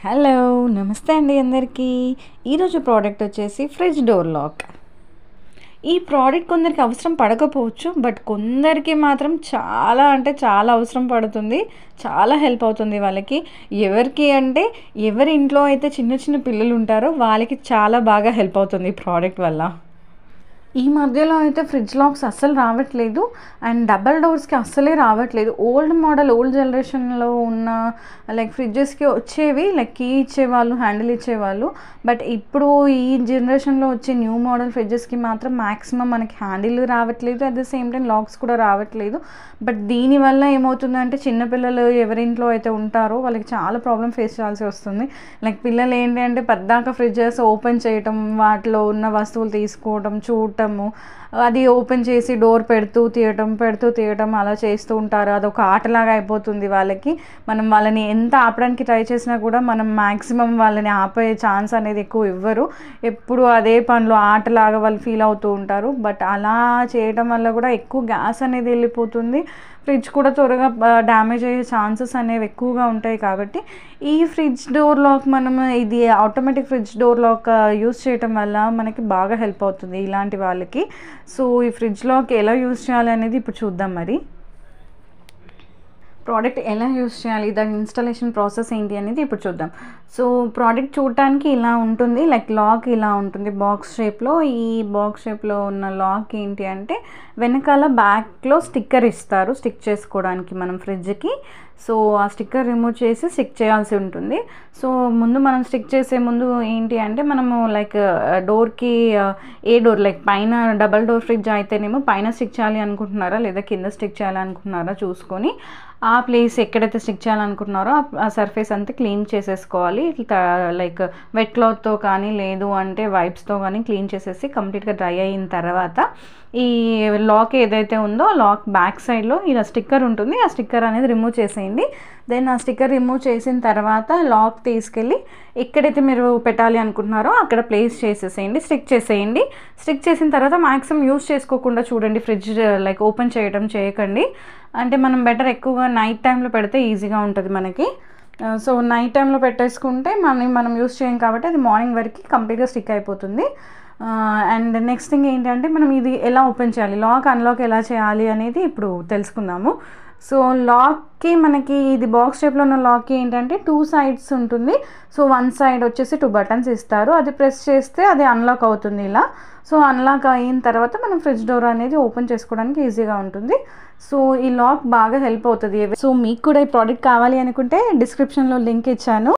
Hello నమస్తే అండి అందరికీ. ఈరోజు ప్రోడక్ట్ వచ్చేసి ఫ్రిడ్జ్ డోర్ లాక్. ఈ ప్రోడక్ట్ కొందరికి అవసరం పడకపోవచ్చు, బట్ కొందరికి మాత్రం చాలా అంటే చాలా అవసరం పడుతుంది. చాలా హెల్ప్ అవుతుంది వాళ్ళకి. ఎవరికి అంటే ఎవరి ఇంట్లో అయితే చిన్న చిన్న పిల్లలు ఉంటారో వాళ్ళకి చాలా బాగా హెల్ప్ అవుతుంది ఈ ప్రోడక్ట్ వల్ల. ఈ మధ్యలో అయితే ఫ్రిడ్జ్ లాక్స్ అస్సలు రావట్లేదు అండ్ డబల్ డోర్స్కి అస్సలే రావట్లేదు. ఓల్డ్ మోడల్ ఓల్డ్ జనరేషన్లో ఉన్న లైక్ ఫ్రిడ్జెస్కి వచ్చేవి, లైక్ కీ ఇచ్చేవాళ్ళు, హ్యాండిల్ ఇచ్చేవాళ్ళు. బట్ ఇప్పుడు ఈ జనరేషన్లో వచ్చే న్యూ మోడల్ ఫ్రిడ్జెస్కి మాత్రం మ్యాక్సిమం మనకి హ్యాండిల్ రావట్లేదు, at the same time lakhs కూడా రావట్లేదు. బట్ దీనివల్ల ఏమవుతుందంటే చిన్నపిల్లలు ఎవరింట్లో అయితే ఉంటారో వాళ్ళకి చాలా ప్రాబ్లం ఫేస్ చేయాల్సి వస్తుంది. లైక్ పిల్లలు ఏంటి అంటే పద్దాక ఫ్రిడ్జెస్ ఓపెన్ చేయటం, వాటిలో ఉన్న వస్తువులు తీసుకోవడం, చూడటం, అది ఓపెన్ చేసి డోర్ పెడుతూ తీయటం అలా చేస్తూ ఉంటారు. అదొక ఆటలాగా అయిపోతుంది వాళ్ళకి. మనం వాళ్ళని ఎంత ఆపడానికి ట్రై చేసినా కూడా మనం మ్యాక్సిమం వాళ్ళని ఆపే ఛాన్స్ అనేది ఎక్కువ ఇవ్వరు. ఎప్పుడు అదే పనిలో ఆటలాగా వాళ్ళు ఫీల్ అవుతూ ఉంటారు. బట్ అలా చేయడం వల్ల కూడా ఎక్కువ గ్యాస్ అనేది వెళ్ళిపోతుంది. ఫ్రిడ్జ్ కూడా త్వరగా డ్యామేజ్ అయ్యే ఛాన్సెస్ అనేవి ఎక్కువగా ఉంటాయి. కాబట్టి ఈ ఫ్రిడ్జ్ డోర్ లాక్ ఇది automatic fridge door lock use చేయటం వల్ల మనకి బాగా హెల్ప్ అవుతుంది ఇలాంటి వాళ్ళకి. సో ఈ ఫ్రిడ్జ్ లాక్ ఎలా యూస్ చేయాలి అనేది ఇప్పుడు చూద్దాం. మరి ప్రోడక్ట్ ఎలా యూస్ చేయాలి, దాని ఇన్స్టాలేషన్ ప్రాసెస్ ఏంటి అనేది ఇప్పుడు చూద్దాం. సో ప్రోడక్ట్ చూడటానికి ఇలా ఉంటుంది, లైక్ లాక్ ఇలా ఉంటుంది బాక్స్ షేప్లో. ఈ బాక్స్ షేప్లో ఉన్న లాక్ ఏంటి అంటే వెనకాల బ్యాక్లో స్టిక్కర్ ఇస్తారు స్టిక్ చేసుకోవడానికి మనం ఫ్రిడ్జ్కి. సో ఆ స్టిక్కర్ రిమూవ్ చేసి స్టిక్ చేయాల్సి ఉంటుంది. సో ముందు మనం స్టిక్ చేసే ముందు ఏంటి అంటే మనము లైక్ డోర్కి ఏ డోర్, లైక్ పైన డబల్ డోర్ ఫ్రిడ్జ్ అయితేనేమో పైన స్టిక్ చేయాలి అనుకుంటున్నారా లేదా కింద స్టిక్ చేయాలనుకుంటున్నారా చూసుకొని ఆ ప్లేస్ ఎక్కడైతే స్టిక్ చేయాలనుకుంటున్నారో ఆ సర్ఫేస్ అంతా క్లీన్ చేసేసుకోవాలి. లైక్ వెట్ క్లాత్తో కానీ లేదు అంటే వైప్స్తో కానీ క్లీన్ చేసేసి కంప్లీట్గా డ్రై అయిన తర్వాత ఈ లాక్ ఏదైతే ఉందో లాక్ బ్యాక్ సైడ్లో ఇలా స్టిక్కర్ ఉంటుంది, ఆ స్టిక్కర్ అనేది రిమూవ్ చేసేయండి. దెన్ ఆ స్టిక్కర్ రిమూవ్ చేసిన తర్వాత లాక్ తీసుకెళ్ళి ఎక్కడైతే మీరు పెట్టాలి అనుకుంటున్నారో అక్కడ ప్లేస్ చేసేసేయండి, స్టిక్ చేసేయండి. స్టిక్ చేసిన తర్వాత మ్యాక్సిమం యూస్ చేసుకోకుండా చూడండి, ఫ్రిడ్జ్ లైక్ ఓపెన్ చేయకండి. అంటే మనం బెటర్ ఎక్కువగా నైట్ టైంలో పెడితే ఈజీగా ఉంటుంది మనకి. సో నైట్ టైంలో పెట్టేసుకుంటే మనం యూస్ చేయం కాబట్టి అది మార్నింగ్ వరకు కంప్లీట్గా స్టిక్ అయిపోతుంది. అండ్ నెక్స్ట్ థింగ్ ఏంటంటే మనం ఇది ఎలా ఓపెన్ చేయాలి, లాక్ అన్లాక్ ఎలా చేయాలి అనేది ఇప్పుడు తెలుసుకుందాము. సో లాక్కి మనకి ఇది బాక్స్ షేప్లో ఉన్న లాక్కి ఏంటంటే 2 sides ఉంటుంది. సో 1 side వచ్చేసి 2 buttons ఇస్తారు, అది ప్రెస్ చేస్తే అది అన్లాక్ అవుతుంది ఇలా. సో అన్లాక్ అయిన తర్వాత మనం ఫ్రిడ్జ్ డోర్ అనేది ఓపెన్ చేసుకోవడానికి ఈజీగా ఉంటుంది. సో ఈ లాక్ బాగా హెల్ప్ అవుతుంది. సో మీకు కూడా ఈ ప్రోడక్ట్ కావాలి అనుకుంటే డిస్క్రిప్షన్లో లింక్ ఇచ్చాను.